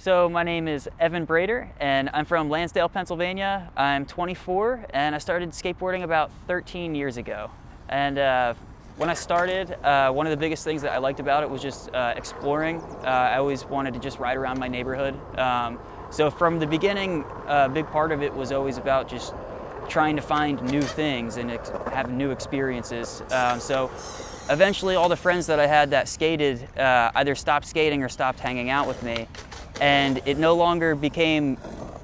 So my name is Evan Breder, and I'm from Lansdale, Pennsylvania. I'm 24, and I started skateboarding about 13 years ago. And when I started, one of the biggest things that I liked about it was just exploring. I always wanted to just ride around my neighborhood. So from the beginning, a big part of it was always about just trying to find new things and have new experiences. So eventually all the friends that I had that skated either stopped skating or stopped hanging out with me. And it no longer became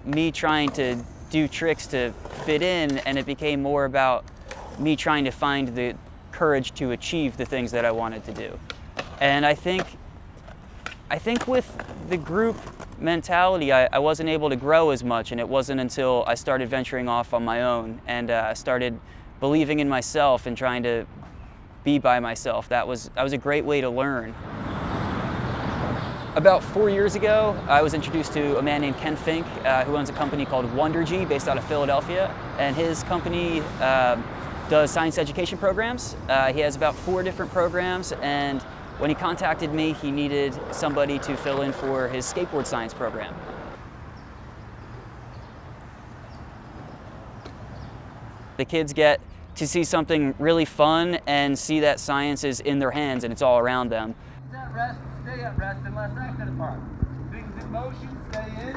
me trying to do tricks to fit in, and it became more about me trying to find the courage to achieve the things that I wanted to do. And I think with the group mentality, I wasn't able to grow as much, and it wasn't until I started venturing off on my own and started believing in myself and trying to be by myself. That was a great way to learn. About 4 years ago, I was introduced to a man named Ken Fink, who owns a company called Wondergy based out of Philadelphia. And his company does science education programs. He has about 4 different programs, and when he contacted me, he needed somebody to fill in for his skateboard science program. The kids get to see something really fun and see that science is in their hands and it's all around them. Rest, stay at rest unless acted upon. Things in motion, stay in.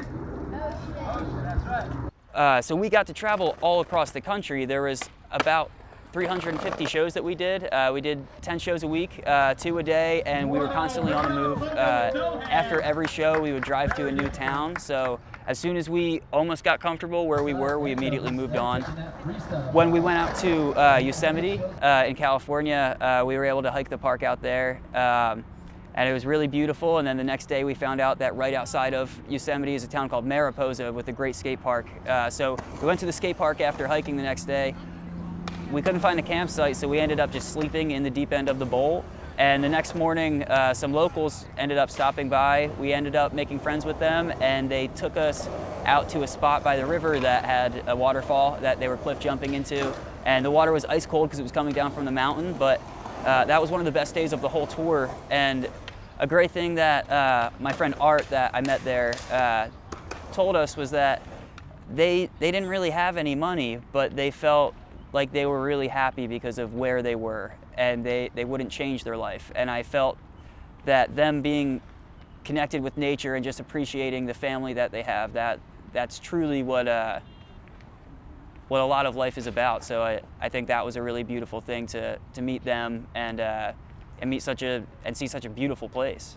Motion, that's right. So we got to travel all across the country. There was about 350 shows that we did. We did 10 shows a week, 2 a day, and we were constantly on the move. After every show, we would drive to a new town. So as soon as we almost got comfortable where we were, we immediately moved on. When we went out to Yosemite in California, we were able to hike the park out there. And it was really beautiful, and then the next day we found out that right outside of Yosemite is a town called Mariposa with a great skate park. So we went to the skate park after hiking the next day. We couldn't find a campsite, so we ended up just sleeping in the deep end of the bowl. And the next morning, some locals ended up stopping by. We ended up making friends with them, and they took us out to a spot by the river that had a waterfall that they were cliff jumping into. And the water was ice cold because it was coming down from the mountain, but that was one of the best days of the whole tour. And a great thing that my friend Art that I met there told us was that they didn't really have any money, but they felt like they were really happy because of where they were, and they wouldn't change their life. And I felt that them being connected with nature and just appreciating the family that they have, that's truly what a lot of life is about. So I think that was a really beautiful thing to meet them and see such a beautiful place.